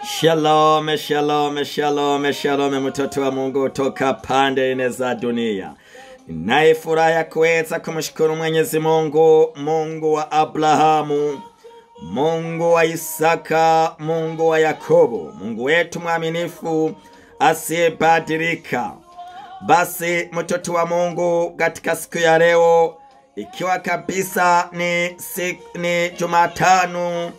Shalom, shalom, shalom, shalom, mtoto wa Mungu toka pande nne za dunia. Ninaye furaha ya kuweza kumshukuru Mwenyezi Mungu, Mungu wa Abrahamu, Mungu wa Isaka, Mungu wa Yakobo, Mungu wetu mwaminifu asiyebadilika. Basi mtoto wa Mungu, katika siku ya leo, ikiwa kabisa ni Jumatano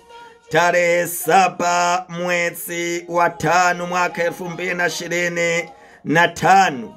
tarehe 7 mwezi wa 5 mwaka 2025,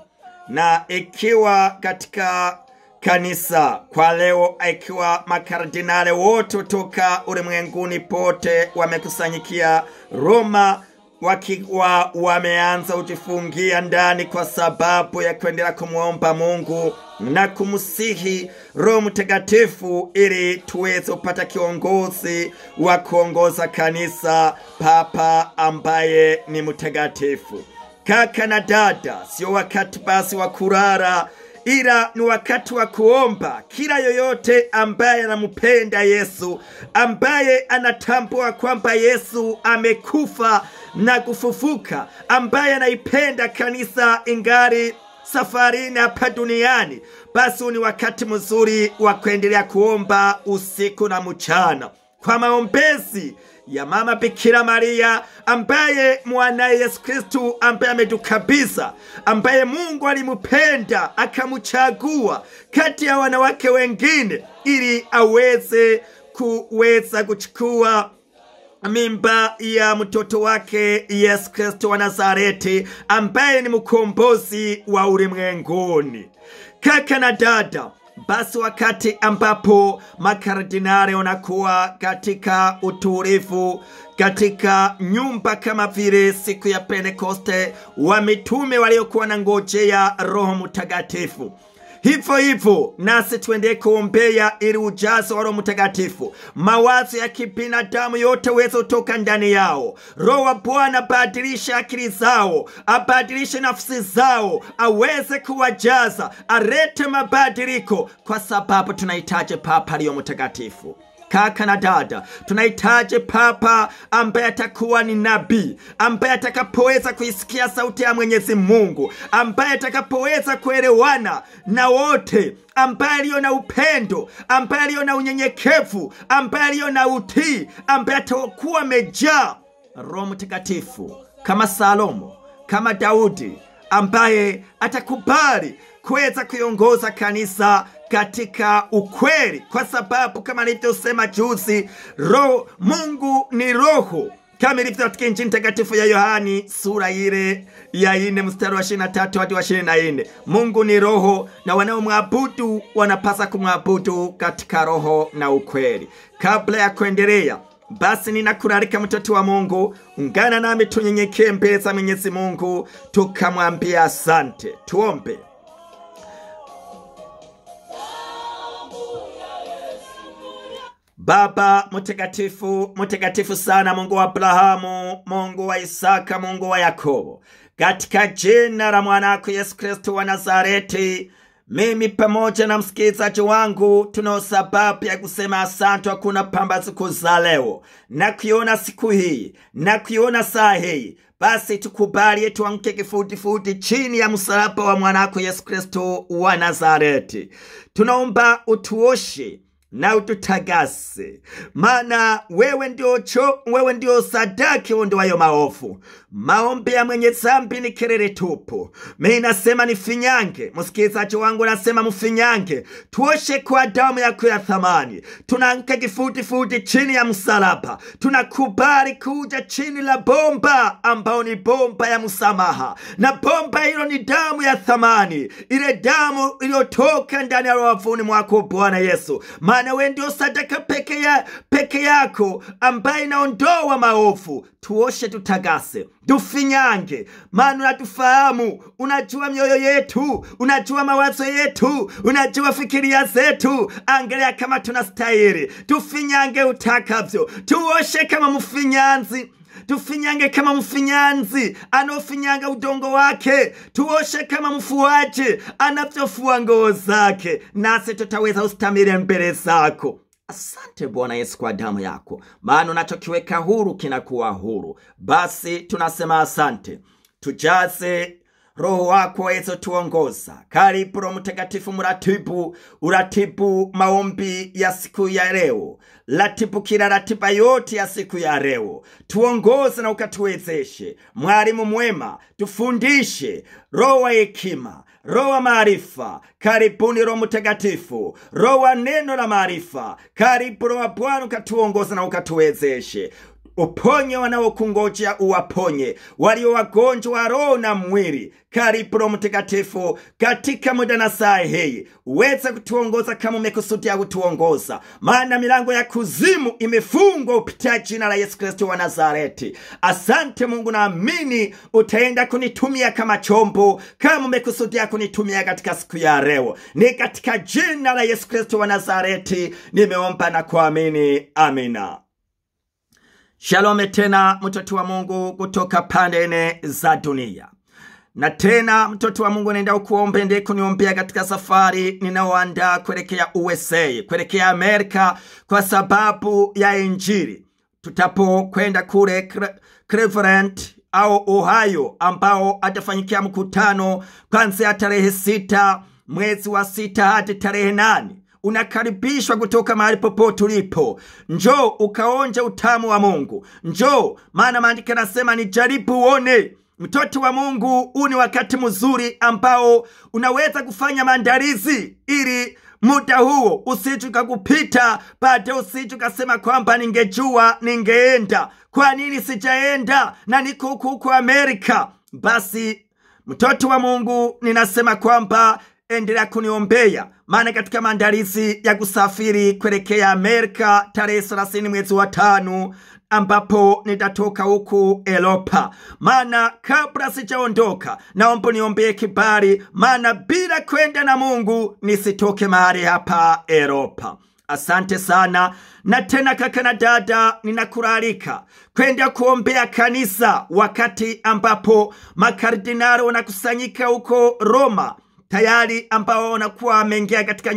na ikiwa katika kanisa kwa leo, ikiwa makardinale wote kutoka ulimwenguni pote wamekusanyikia Roma, wakiwa wameanza kujifungia ndani kwa sababu ya kuendelea kumuomba Mungu na kumsihi Roho Mtakatifu ili tuweze kupata kiongozi wa kuongoza kanisa, Papa ambaye ni mtakatifu. Kaka na dada, sio wakati basi wa kulala, ila ni wakati wa kuomba. Kila yoyote ambaye anampenda Yesu, ambaye anatambua kwamba Yesu amekufa na kufufuka, ambaye anaipenda kanisa ingali safarini hapa duniani, basi ni wakati mzuri wa kuendelea kuomba usiku na mchana kwa maombezi ya Mama Bikira Maria, ambaye mwanae Yesu Kristo ambaye ametukabisa, ambaye Mungu alimupenda akamchagua kati ya wanawake wengine ili aweze kuchukua mimba ya mtoto wake Yesu Kristo wa Nazareti, ambaye ni mkombozi wa ulimwenguni. Kaka na dada, basi wakati ambapo makardinali wanakuwa katika utulivu katika nyumba kama vile siku ya Pentekoste, wa mitume waliokuwa na ngojea Roho Mtakatifu, hivyo nasi tuende kuombea ili ujazo wa Roho Mtakatifu, mawazo ya kibinadamu yote uweze kutoka ndani yao. Roho wa Bwana badilisha akili zao, abadilishe nafsi zao, aweze kuwajaza, arete mabadiliko, kwa sababu tunahitaji Papa aliye mtakatifu. Kaka na dada, tunahitaji Papa ambaye atakuwa ni nabii, ambaye atakapoweza kuisikia sauti ya Mwenyezi Mungu, ambaye atakapoweza kuelewana na wote, ambaye aliyo na upendo, ambaye aliyo na unyenyekevu, ambaye aliyo na utii, ambaye atakuwa amejaa Roho Mtakatifu kama Salomo, kama Daudi, ambaye atakubali kuweza kuiongoza kanisa katika ukweli, kwa sababu kama nilivyosema juzi, Mungu ni roho, kama ilivyo katika Injili takatifu ya Yohani sura ile ya 4 mstari wa 23 hadi wa 24. Mungu ni roho, na wanaomwabudu wanapasa kumwabudu katika roho na ukweli. Kabla ya kuendelea, basi ninakualika mtoto wa Mungu, ungana nami tunyenyekee mbele za Mwenyezi Mungu tukamwambia asante. Tuombe. Baba mtakatifu, mtakatifu sana, Mungu wa Abrahamu, Mungu wa Isaka, Mungu wa Yakobo, katika jina la mwanako Yesu Kristo wa Nazareti, mimi pamoja na msikilizaji wangu tunao sababu ya kusema asante. Hakuna pambazuko za leo na kuiona siku hii na kuiona saa hii. Basi tukubali tuamke kifudifudi chini ya msalaba wa mwanako Yesu Kristo wa Nazareti. Tunaomba utuoshe na ututagase, maana wewe ndio sadaki ondoayo maovu. Maombi ya mwenye dhambi ni kelele tupu. Mimi nasema nifinyange, msikilizaji wangu nasema mfinyange, tuoshe kwa damu yako ya thamani. Tunaanka kifudifudi chini ya msalaba, tunakubali kuja chini la bomba ambao ni bomba ya msamaha, na bomba hilo ni damu ya thamani, ile damu iliyotoka ndani ya wavuni mwako Bwana Yesu. Maana wewe ndio sadaka peke yako ambaye inaondoa maovu. Tuoshe, tutagase, tufinyange, maana unatufahamu, unajua mioyo yetu, unajua mawazo yetu, unajua fikiria zetu. Angalia kama tunastahili, tufinyange utakavyo. Tuoshe kama mfinyanzi, tufinyange kama mfinyanzi anofinyanga udongo wake. Tuoshe kama mfuaji anavyofua nguo zake, nasi tutaweza ustamiri mbele zako. Asante Bwana Yesu kwa damu yako, maana unachokiweka huru kinakuwa huru. Basi tunasema asante. Tujaze Roho wako Yesu tuongoza. Karibu Roho Mtakatifu uratibu maombi ya siku ya leo. Ratibu kila ratiba yote ya siku ya leo. Tuongoze na ukatuwezeshe. Mwalimu mwema, tufundishe. Roho wa hekima, Roho wa maarifa, karibuni Roho Mtakatifu. Roho wa neno la maarifa, karibu Roho wa Bwana ukatuongoze na ukatuwezeshe. Uponye wanaokungojea uwaponye, walio wagonjwa wa roho na mwili. Karibu Roho Mtakatifu katika muda na saa hii, uweze kutuongoza kama umekusudia kutuongoza, maana milango ya kuzimu imefungwa kupitia jina la Yesu Kristo wa Nazareti. Asante Mungu, naamini utaenda kunitumia kama chombo, kama umekusudia kunitumia katika siku ya leo. Ni katika jina la Yesu Kristo wa Nazareti nimeomba na kuamini, amina. Shalom tena mtoto wa Mungu kutoka pande nne za dunia. Na tena mtoto wa Mungu nenda kuombe ndi kuniombea katika safari ninaoandaa kuelekea USA, kuelekea Amerika kwa sababu ya Injili. Tutapokwenda kule Cleveland au Ohio, ambao atafanyikia mkutano kuanzia tarehe 6 mwezi wa 6 hadi tarehe 8. Unakaribishwa kutoka mahali popote ulipo. Njoo ukaonje utamu wa Mungu. Njoo, maana maandiko yanasema ni jaribu uone. Mtoto wa Mungu, huu ni wakati mzuri ambao unaweza kufanya maandalizi ili muda huo usije ukakupita, baadaye usije ukasema kwamba ningejua ningeenda. Kwa nini sijaenda na niko huko Amerika? Basi mtoto wa Mungu, ninasema kwamba endelea kuniombea, maana katika maandalizi ya kusafiri kuelekea Amerika tarehe 30 mwezi wa 5, ambapo nitatoka huku Europa. Maana kabla sijaondoka, naomba niombee kibali, maana bila kwenda na Mungu nisitoke mahali hapa Europa. Asante sana. Na tena kaka na dada, ninakualika kwenda kuombea kanisa wakati ambapo makardinali wanakusanyika huko Roma, tayari ambao wanakuwa wameingia katika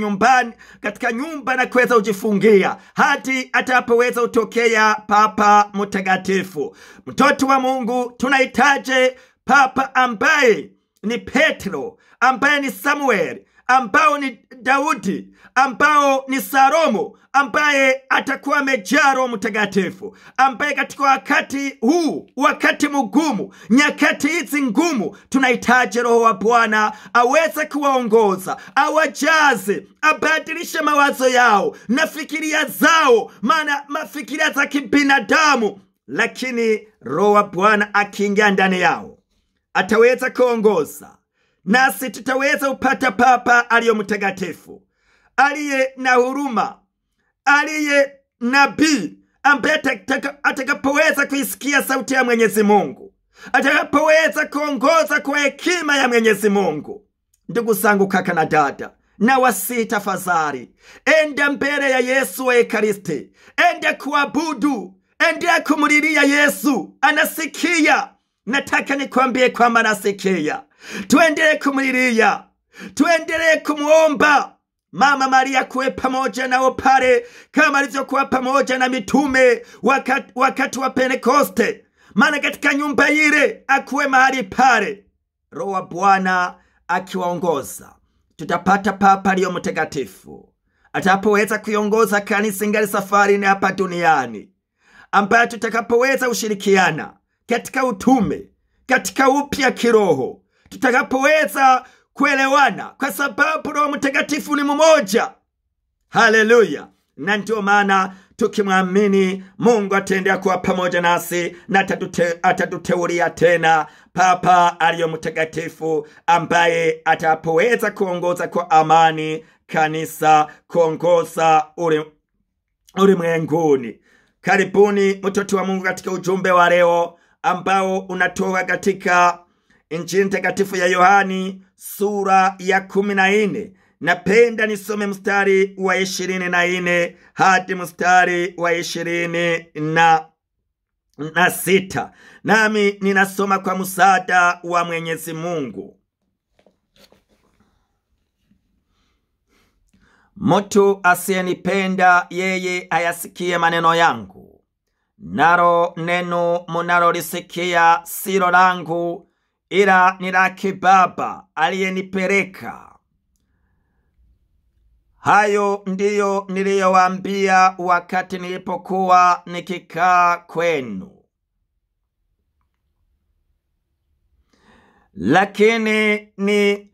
nyumba na kuweza kujifungia hadi atapoweza utokea Papa Mtakatifu. Mtoto wa Mungu, tunahitaji Papa ambaye ni Petro, ambaye ni Samuel, ambao ni Daudi, ambao ni Salomo, ambaye atakuwa amejaa Roho Mtakatifu, ambaye katika wakati huu, wakati mgumu, nyakati hizi ngumu, tunahitaji Roho wa Bwana aweze kuwaongoza, awajaze, abadilishe mawazo yao na fikiria zao, maana mafikiria za kibinadamu, lakini Roho wa Bwana akiingia ndani yao ataweza kuongoza. Nasi tutaweza upata Papa aliye mtakatifu, aliye na huruma, aliye nabii, ambaye atakapoweza kuisikia sauti ya Mwenyezi Mungu, atakapoweza kuongoza kwa hekima ya Mwenyezi Mungu. Ndugu zangu, kaka na dada, na wasi tafadhali, enda mbele ya Yesu wa Ekaristi, enda kuabudu, enda kumulilia Yesu. Anasikia. Nataka nikwambie kwamba anasikia. Tuendelee kumulilia, tuendelee kumuomba. Mama Maria kuwe pamoja nao pale, kama alivyokuwa pamoja na mitume wakati wa Pentekoste. Maana katika nyumba ile akuwe mahali pale, Roho wa Bwana akiwaongoza. Tutapata Papa aliye mtakatifu, atapoweza kuiongoza kanisa ingali safari na hapa duniani, ambaye tutakapoweza ushirikiana katika utume, katika upya kiroho, tutakapoweza kuelewana, kwa sababu Roho Mtakatifu ni mmoja. Haleluya. Na ndio maana tukimwamini Mungu ataendelea kuwa pamoja nasi na atatuteulia tena Papa aliye mtakatifu, ambaye atapoweza kuongoza kwa amani kanisa, kuongoza ulimwenguni. Karibuni mtoto wa Mungu katika ujumbe wa leo ambao unatoka katika Injili takatifu ya Yohani sura ya 14. Napenda nisome mstari wa 24 hadi mstari wa 26. Nami ninasoma kwa msaada wa Mwenyezi Mungu. Mtu asiyenipenda yeye ayasikie maneno yangu, nalo neno munalolisikia silo langu, ila ni lake Baba aliyenipeleka. Hayo ndiyo niliyowaambia wakati nilipokuwa nikikaa kwenu. Lakini ni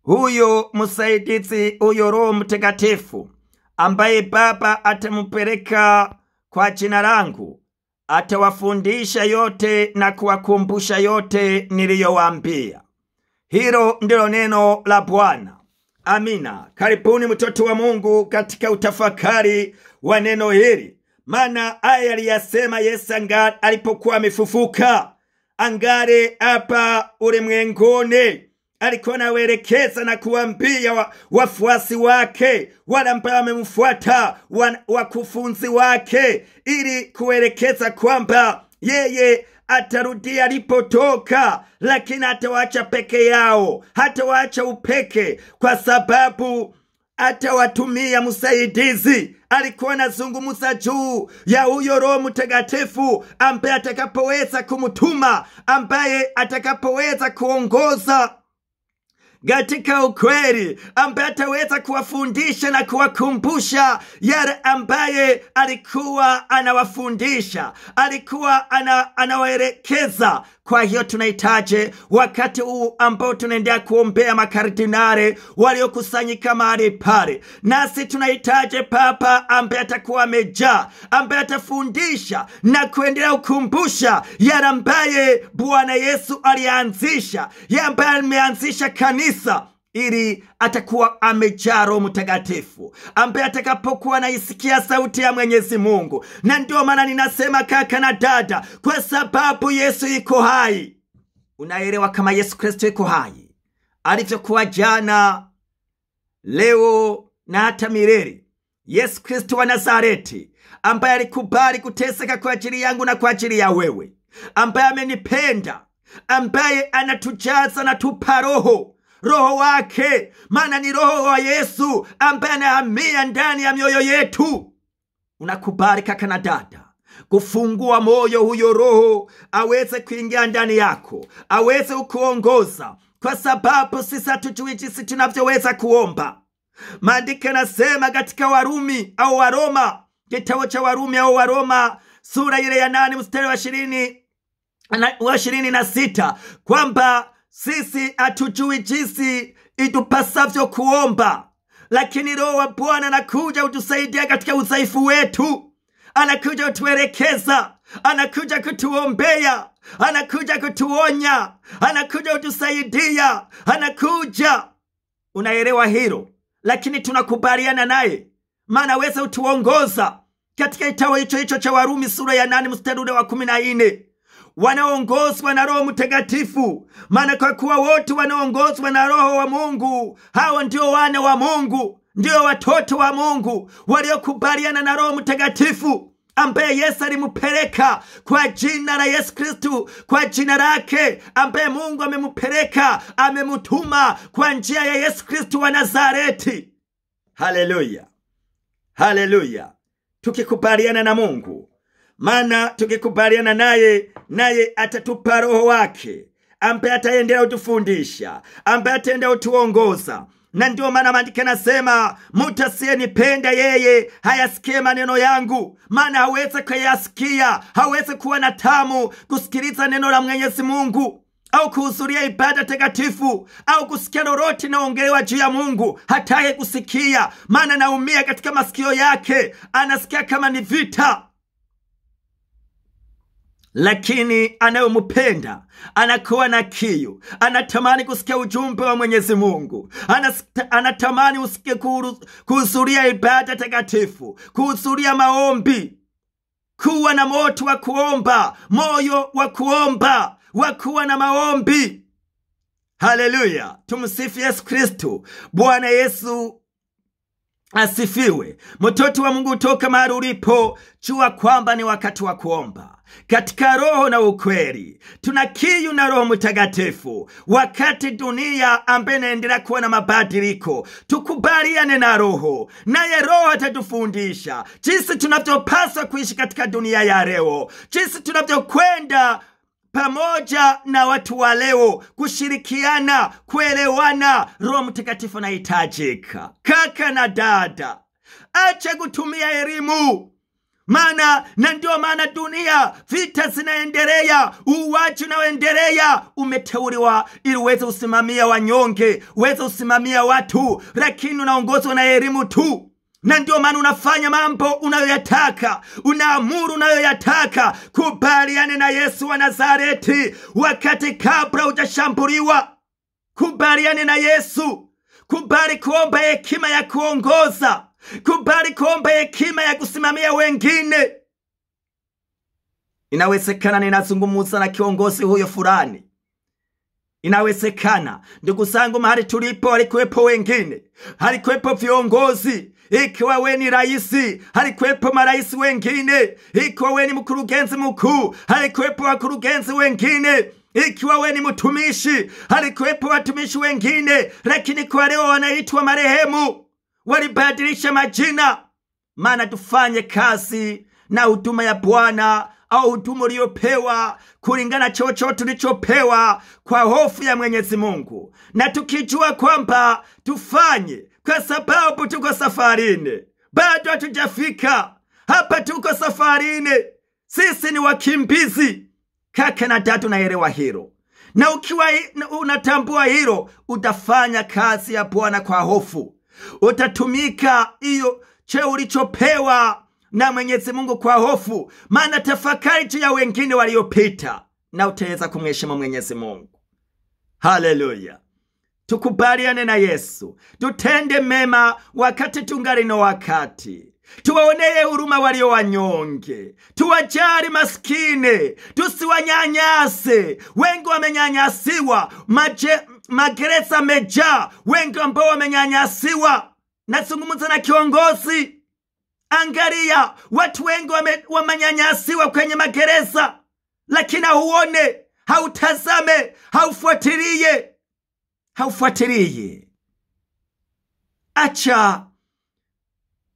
huyo msaidizi, huyo Roho Mtakatifu, ambaye Baba atamupeleka kwa jina langu, atawafundisha yote na kuwakumbusha yote niliyowaambia. Hilo ndilo neno la Bwana. Amina. Karibuni mtoto wa Mungu katika utafakari wa neno hili. Maana aya aliyasema Yesu alipokuwa amefufuka, angare hapa ulimwenguni, alikuwa anawaelekeza na kuambia wafuasi wake, wale ambao wamemfuata, wakufunzi wake, ili kuelekeza kwamba yeye atarudia alipotoka, lakini hatawaacha peke yao, hatawaacha upeke, kwa sababu atawatumia msaidizi. Alikuwa anazungumza juu ya huyo Roho Mtakatifu ambaye atakapoweza kumtuma, ambaye atakapoweza kuongoza katika ukweli, ambaye ataweza kuwafundisha na kuwakumbusha yale ambaye alikuwa anawafundisha, alikuwa anawaelekeza. Kwa hiyo tunahitaji wakati huu ambao tunaendelea kuombea makardinali waliokusanyika mahali pale, nasi tunahitaji Papa ambaye atakuwa amejaa, ambaye atafundisha na kuendelea kukumbusha yale ambaye Bwana Yesu alianzisha, yale ambaye ameanzisha kanisa, ili atakuwa amejaa Roho Mtakatifu ambaye atakapokuwa anaisikia sauti ya Mwenyezi Mungu. Na ndio maana ninasema kaka na dada, kwa sababu Yesu yuko hai. Unaelewa kama Yesu Kristo yuko hai, alivyokuwa jana, leo na hata milele. Yesu Kristo wa Nazareti ambaye alikubali kuteseka kwa ajili yangu na kwa ajili ya wewe, ambaye amenipenda, ambaye anatujaza na tupa Roho wake, maana ni Roho wa Yesu ambaye anahamia ndani ya mioyo yetu. Unakubali kaka na dada kufungua moyo huyo Roho aweze kuingia ndani yako, aweze kukuongoza, kwa sababu sisi hatujui jinsi tunavyoweza kuomba. Maandiko yanasema katika Warumi au Waroma, kitabu cha Warumi au Waroma sura ile ya 8 mstari wa 26 kwamba sisi hatujui jinsi itupasavyo kuomba, lakini Roho wa Bwana anakuja utusaidia katika udhaifu wetu, anakuja utuelekeza, anakuja kutuombea, anakuja kutuonya, anakuja utusaidia, anakuja. Unaelewa hilo? Lakini tunakubaliana naye, maana weza utuongoza katika kitabu hicho cha Warumi sura ya 8 mstari wa 14. Wanaongozwa na Roho Mtakatifu, maana kwa kuwa wote wanaongozwa na Roho wa Mungu, hao ndio wana wa Mungu, ndio watoto wa Mungu waliokubaliana na Roho Mtakatifu ambaye Yesu alimupeleka kwa jina la Yesu Kristo, kwa jina lake ambaye Mungu amemupeleka, amemutuma kwa njia ya Yesu Kristo wa Nazareti. Haleluya, haleluya. Tukikubaliana na Mungu, maana tukikubaliana naye atatupa Roho wake ambaye ataendelea kutufundisha, ambaye ataendelea kutuongoza. Na ndio maana maandiko yanasema, mtu asiyenipenda yeye hayasikie maneno yangu. Maana hawezi kuyasikia, hawezi kuwa na tamu kusikiliza neno la Mwenyezi Mungu, au kuhudhuria ibada takatifu, au kusikia lolote naongelewa juu ya Mungu. Hataki kusikia, maana naumia katika masikio yake, anasikia kama ni vita. Lakini anayempenda anakuwa na kiu, anatamani kusikia ujumbe wa Mwenyezi Mungu, anatamani usikie kuhudhuria ibada takatifu, kuhudhuria maombi, kuwa na moto wa kuomba, moyo wa kuomba, wa kuwa na maombi. Haleluya, tumsifu Yesu Kristo. Bwana Yesu Asifiwe. Mtoto wa Mungu, toka mahali ulipo, jua kwamba ni wakati wa kuomba katika roho na ukweli. Tuna kiu na Roho Mtakatifu wakati dunia ambaye inaendelea kuwa na mabadiliko. Tukubaliane na Roho, naye Roho atatufundisha jinsi tunavyopaswa kuishi katika dunia ya leo, jinsi tunavyokwenda pamoja na watu wa leo, kushirikiana, kuelewana. Roho Mtakatifu anahitajika. Kaka na dada, acha kutumia elimu, na ndio maana dunia, vita zinaendelea, uwaji unaendelea. Umeteuliwa ili uweze usimamia wanyonge, uweze usimamia watu, lakini unaongozwa na elimu tu. Na ndio maana unafanya mambo unayoyataka, unaamuru unayoyataka. Kubaliane na Yesu wa Nazareti wakati kabla hujashambuliwa. Kubaliane na Yesu. Kubali kuomba hekima ya kuongoza. Kubali kuomba hekima ya kusimamia wengine. Inawezekana ninazungumza na kiongozi huyo fulani. Inawezekana ndugu zangu, mahali tulipo walikuwepo wengine, halikuwepo viongozi. Ikiwa we ni raisi, halikuwepo maraisi wengine. Ikiwa we ni mkurugenzi mkuu, halikuwepo wakurugenzi wengine. Ikiwa we ni mtumishi, halikuwepo watumishi wengine. Lakini kwa leo wanaitwa marehemu, walibadilisha majina. Maana tufanye kazi na huduma ya Bwana au huduma uliyopewa kulingana chochote tulichopewa kwa hofu ya Mwenyezi Mungu, na tukijua kwamba tufanye kwa sababu tuko safarini. Bado hatujafika hapa, tuko safarini. Sisi ni wakimbizi. Kaka na dada, unaelewa hilo, na ukiwa unatambua hilo, utafanya kazi ya Bwana kwa hofu. Utatumika hiyo cheo ulichopewa na Mwenyezi Mungu kwa hofu. Maana tafakari juu ya wengine waliopita, na utaweza kumheshimu Mwenyezi Mungu. Haleluya. Tukubaliane na Yesu, tutende mema wakati tungali na wakati. Tuwaonee huruma walio wanyonge, tuwajali maskini, tusiwanyanyase. Wengi wamenyanyasiwa, magereza mejaa, wengi ambao wamenyanyasiwa. Nazungumza na kiongozi. Angalia, watu wengi wamenyanyasiwa kwenye magereza, lakini huone, hautazame, haufuatilie. Acha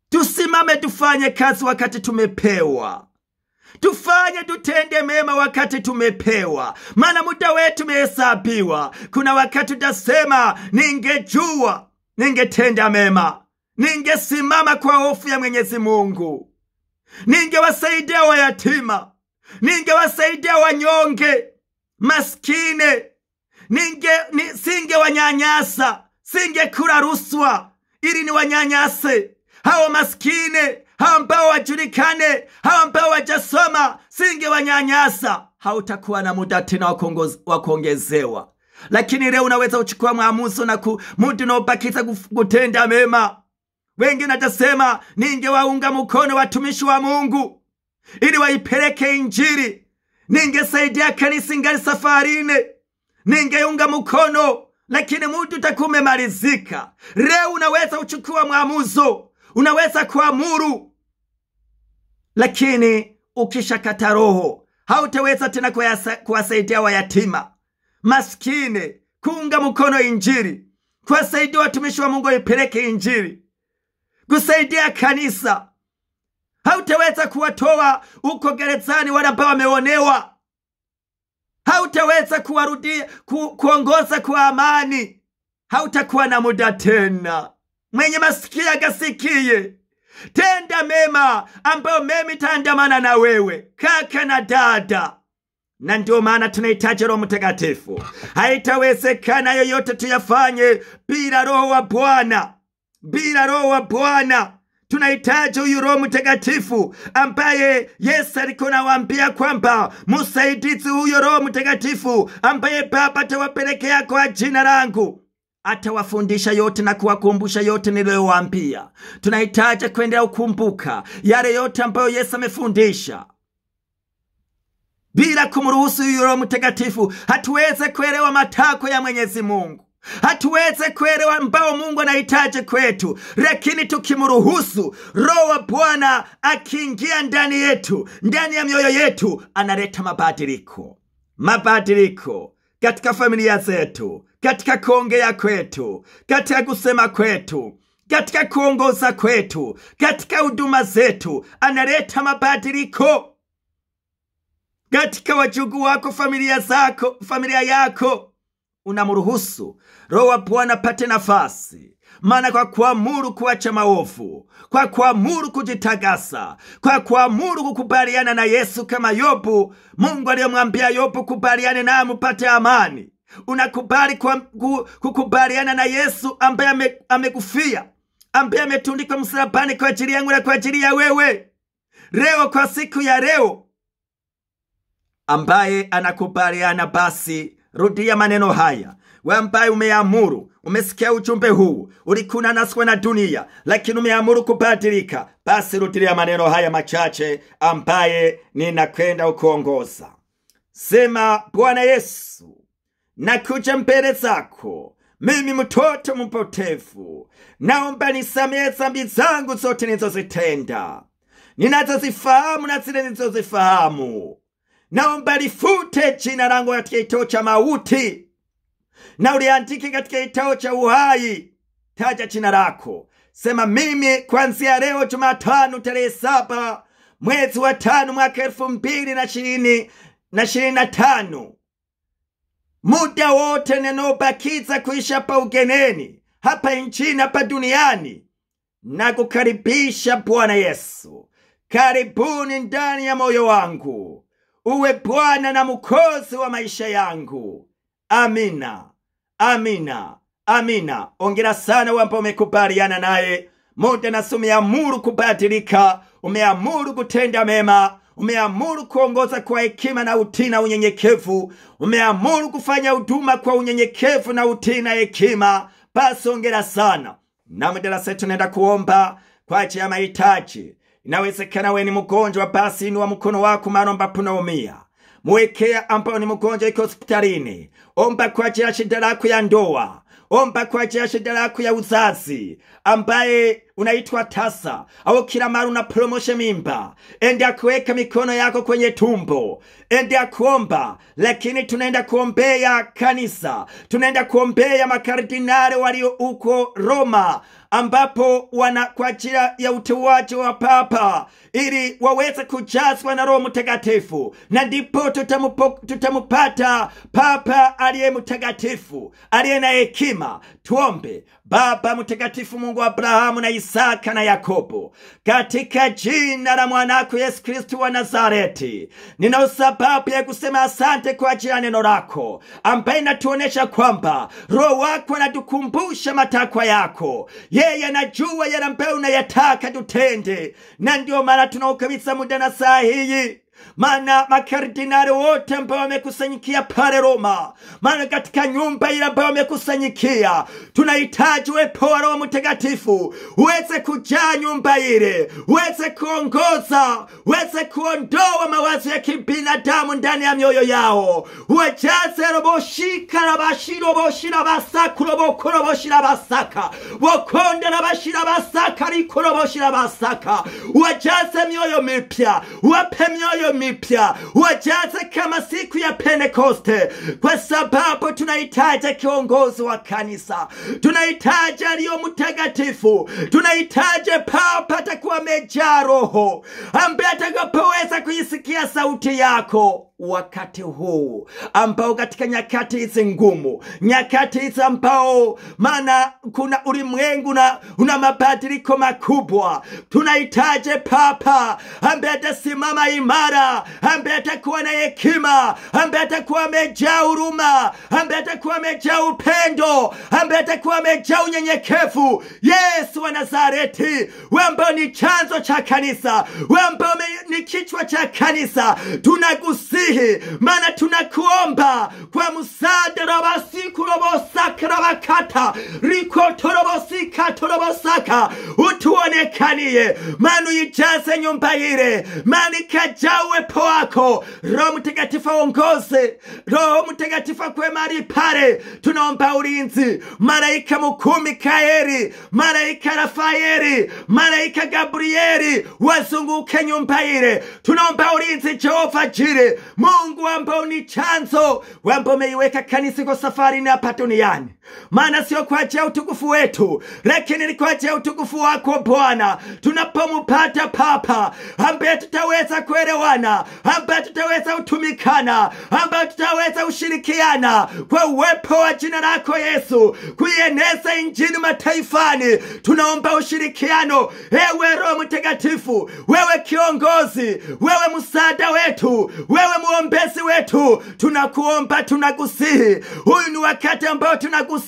tusimame, tufanye kazi wakati tumepewa. Tutende mema wakati tumepewa. Maana muda wetu umehesabiwa. Kuna wakati utasema, ningejua, ningetenda mema, ningesimama kwa hofu ya Mwenyezi Mungu, ningewasaidia wayatima, ningewasaidia wanyonge, maskine, singewanyanyasa, singekula rushwa ili ni wanyanyase hao maskine, hao ambao wajulikane, hao ambao wajasoma, singewanyanyasa. Hautakuwa na muda tena wa kuongezewa. Lakini leo unaweza uchukua maamuzi na muda unaobakiza kutenda mema. Wengine watasema, ningewaunga mkono watumishi wa Mungu ili waipeleke Injili, ningesaidia kanisa ngali safarini, ningeunga mkono. Lakini muda utakuwa umemalizika. Leo unaweza uchukua maamuzo, unaweza kuamuru, lakini ukishakata roho, hautaweza tena kuwasaidia wayatima, maskini, kuunga mkono Injili, kuwasaidia watumishi wa Mungu waipeleke Injili, kusaidia kanisa. Hautaweza kuwatoa uko gerezani wale ambao wameonewa. Hautaweza kuongoza kwa amani. Hautakuwa na muda tena. Mwenye masikio akasikie. Tenda mema ambayo mema itaandamana na wewe, kaka na dada. Na ndio maana tunahitaji Roho Mtakatifu. Haitawezekana yoyote tuyafanye bila Roho wa Bwana. Bila Roho wa Bwana. Tunahitaji huyu Roho Mtakatifu ambaye Yesu alikuwa anawaambia kwamba msaidizi huyo Roho Mtakatifu ambaye Baba atawapelekea kwa jina langu, atawafundisha yote na kuwakumbusha yote niliyowaambia. Tunahitaji kuendelea kukumbuka yale yote ambayo Yesu amefundisha. Bila kumruhusu huyu Roho Mtakatifu, hatuweze kuelewa matakwa ya Mwenyezi Mungu. hatuweze kuelewa ambao Mungu anahitaji kwetu, lakini tukimruhusu Roho wa Bwana akiingia ndani yetu, ndani ya mioyo yetu, analeta mabadiliko katika familia zetu, katika kuongea kwetu, katika kusema kwetu, katika kuongoza kwetu, katika huduma zetu. Analeta mabadiliko katika wajugu wako, familia yako. Unamruhusu Roho wa Bwana apate nafasi. Maana kwa kuamuru kuacha maovu, kwa kuamuru kujitagasa, kwa kuamuru kukubaliana na Yesu kama Yobu, Mungu aliyomwambia Yobu, kubaliane naye mpate amani. Unakubali kukubaliana na Yesu ambaye amekufia, ambaye ametundikwa msalabani kwa ajili yangu na kwa ajili ya wewe. Leo, kwa siku ya leo, ambaye anakubaliana, basi rudia maneno haya. Wewe ambaye umeamuru, umesikia ujumbe huu, ulikuna naswa na dunia, lakini umeamuru kubadilika, basi rudia maneno haya machache ambaye ninakwenda ukuongoza. Sema: Bwana Yesu, nakuja mbele zako, mimi mtoto mpotevu. Naomba nisamehe dhambi zangu zote nilizozitenda, ninazozifahamu na zile nilizozifahamu. Naomba lifute jina langu katika kitabu cha mauti, na uliandike katika kitabu cha uhai. Taja jina lako. Sema: mimi kuanzia leo Jumatano tarehe 7 mwezi wa 5 mwaka 2025, muda wote ninaobakiza kuishi hapa ugeneni, hapa nchini, hapa duniani, na kukaribisha Bwana Yesu. Karibuni ndani ya moyo wangu, uwe Bwana na Mwokozi wa maisha yangu. Amina, amina, amina. Ongera sana wampa umekubaliana naye. Muda nasi umeamuru kubadilika, umeamuru kutenda mema, umeamuru kuongoza kwa hekima na utii na unyenyekevu, umeamuru kufanya huduma kwa unyenyekevu na utii na hekima. Basi ongera sana. Na mdarasa tunaenda kuomba kwa ajili ya mahitaji. Inawezekana wewe ni mgonjwa, basi inua mkono wako mahali ambapo unaumia. Mwekea ambao ni mgonjwa yuko hospitalini. Omba kwa ajili ya shida lako ya ndoa. Omba kwa ajili ya shida lako ya uzazi, ambaye unaitwa tasa au kila mara unapromosha mimba. Enda kuweka mikono yako kwenye tumbo. Enda kuomba. Lakini tunaenda kuombea kanisa. Tunaenda kuombea makardinali walio uko Roma, ambapo wana kwa ajili ya uteuaji wa papa, ili waweze kujazwa na Roho Mtakatifu, na ndipo tutamupata papa aliye mtakatifu, aliye na hekima. Tuombe. Baba mtakatifu, Mungu wa Abrahamu na Isaka na Yakobo, katika jina la mwanako Yesu Kristo wa Nazareti, nina sababu ya kusema asante kwa ajili ya neno lako, ambaye inatuonesha kwamba Roho wako anatukumbusha matakwa yako. Yeye anajua yale ambayo unayataka tutende, na ndio maana tunaukabisa muda na saa hii. Maana makardinali wote ambao wamekusanyikia pale Roma, maana katika nyumba ile ambao wamekusanyikia, tunahitaji uwepo wa Roho Mtakatifu uweze kujaa nyumba ile, uweze kuongoza, uweze kuondoa mawazo ya kibinadamu ndani ya mioyo yao. Uwajaze roboshika na bashiro boshira basaka robokoro boshira basaka bokonde na bashira basaka rikoro boshira basaka. Uwajaze mioyo mipya, uwape mioyo mipya, wajaze kama siku ya Pentekoste, kwa sababu tunahitaji kiongozi wa kanisa, tunahitaji aliyo mtakatifu, tunahitaji papa atakuwa amejaa Roho, ambaye atakapoweza kuisikia sauti yako wakati huu ambao katika nyakati hizi ngumu, nyakati hizi ambao maana kuna ulimwengu na una mabadiliko makubwa. Tunahitaji papa ambaye atasimama imara, ambaye atakuwa na hekima, ambaye atakuwa amejaa huruma, ambaye atakuwa amejaa upendo, ambaye atakuwa amejaa unyenyekevu. Yesu wa Nazareti, wewe ambao ni chanzo cha kanisa, wewe ambao ni kichwa cha kanisa, tunakusihi tunakusihi, maana tunakuomba kwa msaada rabasiku robosaka rabakata rikotorobosika torobosaka, utuonekanie, maana uijaze nyumba ile, maana ikajaa uwepo wako. Roho Mtakatifu aongoze, Roho Mtakatifu akwe mahali pale. Tunaomba ulinzi, malaika mkuu Mikaeli, malaika Rafaeli, malaika Gabrieli wazunguke nyumba ile. Tunaomba ulinzi Jehova Jire, Mungu ambao ni chanzo, ambao umeiweka kanisa kwa safari na hapa duniani, maana sio kwa ajili ya utukufu wetu, lakini ni kwa ajili ya utukufu wako Bwana. Tunapomupata Papa ambaye tutaweza kuelewana, ambaye tutaweza utumikana, ambaye tutaweza ushirikiana kwa uwepo wa jina lako Yesu, kuieneza injili mataifani. Tunaomba ushirikiano, ewe Roho Mtakatifu, wewe kiongozi, wewe msaada wetu, wewe muombezi wetu. Tunakuomba, tunakusihi, huyu ni wakati ambao tunakusihi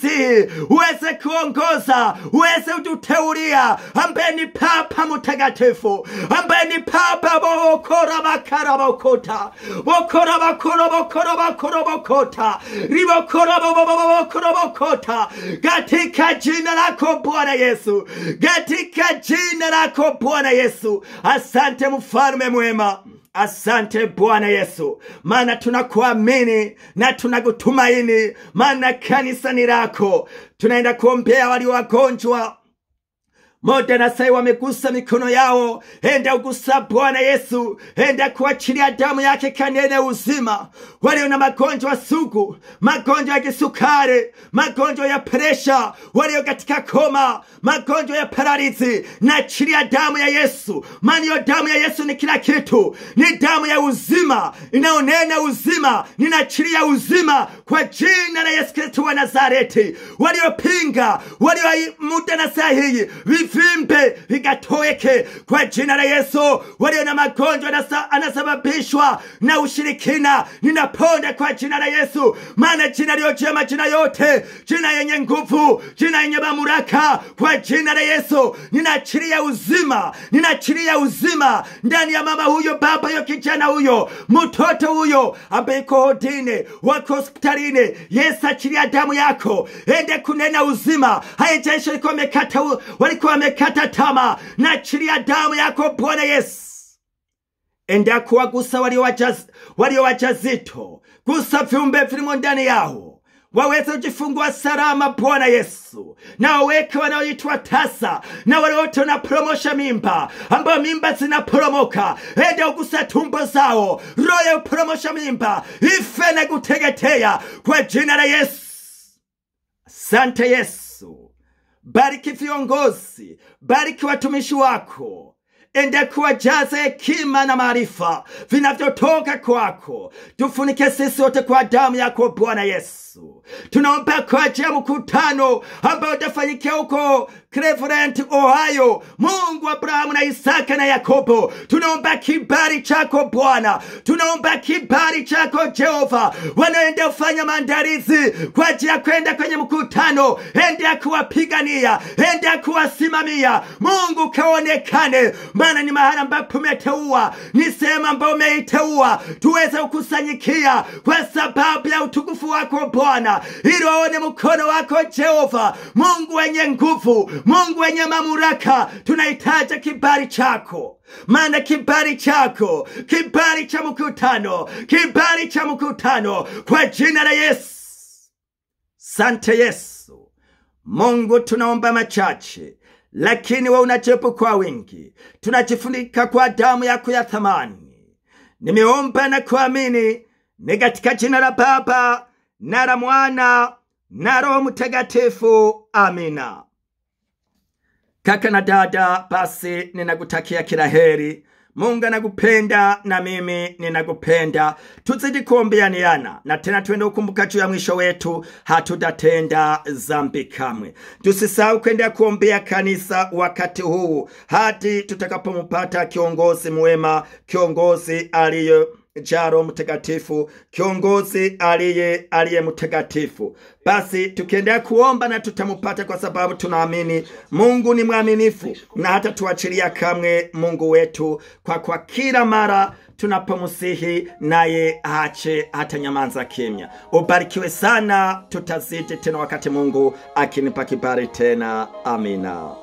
uweze kuongoza, uweze ututeulia, ambaye ni Papa Mtakatifu, ambaye ni Papa bokora bakara bokota, bokora bakora bokora bakora bokota, ribokora bokora bokota, katika jina lako Bwana Yesu, katika jina lako Bwana Yesu. Asante mfalme mwema, asante Bwana Yesu, maana tunakuamini na tunakutumaini, maana kanisa ni lako. Tunaenda kuombea walio wagonjwa. Moja na sai wamegusa mikono yao, enda ugusa Bwana Yesu, enda kuachilia damu yake kanene uzima. Walio na magonjwa sugu, magonjwa ya kisukari, magonjwa ya presha, walio katika koma, magonjwa ya paralizi, na achilia damu ya Yesu, maana hiyo damu ya Yesu ni kila kitu, ni damu ya uzima, inaonena uzima. Ninaachilia uzima kwa jina la Yesu Kristo wa Nazareti. Waliopinga, walio muda na saa hii, vimbe vikatoweke kwa jina la Yesu. Walio na magonjwa anasababishwa na ushirikina, ninaponda kwa jina la Yesu, maana jina lililo majina yote, jina yenye nguvu, jina yenye mamlaka. Kwa jina la Yesu ninaachilia uzima, ninaachilia uzima ndani ya mama huyo, baba huyo, kijana huyo, mtoto huyo ambaye yuko hodini, wako hospitalini. Yesu, achilia damu yako, ende kunena uzima. Haijalishi walikuwa wamekata tamaa, na achilia damu yako Bwana Yesu. Enda kuwagusa walio wajazito, gusa viumbe vilimo ndani yao, waweze kujifungua salama Bwana Yesu. Na waweke wanaoitwa tasa, na wale wote wanapromosha mimba, ambao mimba zinaporomoka, enda ugusa tumbo zao. Roho ya upromosha mimba ife na kuteketea kwa jina la Yesu. Asante Yesu. Bariki viongozi, bariki watumishi wako. Enda kuwajaza hekima na maarifa vinavyotoka kwako. Tufunike sisi wote kwa damu yako Bwana Yesu. Tunaomba kwa ajili ya mkutano ambao utafanyikia huko Cleveland, Ohio. Mungu wa Abrahamu na Isaka na Yakobo, tunaomba kibali chako Bwana, tunaomba kibali chako Jehova. Wanaenda kufanya maandalizi kwa ajili ya kwenda kwenye mkutano, enda kuwapigania, enda kuwasimamia. Mungu kaonekane, maana ni mahali ambapo umeteua, ni sehemu ambayo umeiteua tuweze kukusanyikia kwa sababu ya utukufu wako Bwana, ili waone mkono wako Jehova. Mungu wenye nguvu, Mungu wenye mamlaka, tunahitaji kibali chako, maana kibali chako, kibali cha mkutano, kibali cha mkutano kwa jina la Yesu. Sante Yesu. Mungu, tunaomba machache, lakini wewe unajibu kwa wingi. Tunajifunika kwa damu yako ya thamani. Nimeomba na kuamini, ni katika jina la Baba na la Mwana na Roho Mtakatifu. Amina. Kaka na dada, basi ninakutakia kila heri. Mungu anakupenda na mimi ninakupenda. Tuzidi kuombeaniana, na tena tuende ukumbuka juu ya mwisho wetu, hatutatenda dhambi kamwe. Tusisahau kwenda kuombea kanisa wakati huu hadi tutakapompata kiongozi mwema, kiongozi jaa Roho Mtakatifu, kiongozi aliye mtakatifu. Basi tukiendelea kuomba na tutamupata, kwa sababu tunaamini Mungu ni mwaminifu na hata tuachilia kamwe Mungu wetu, kwa kila mara tunapomsihi naye aache hata nyamanza kimya. Ubarikiwe sana, tutazidi tena wakati Mungu akinipa kibali tena. Amina.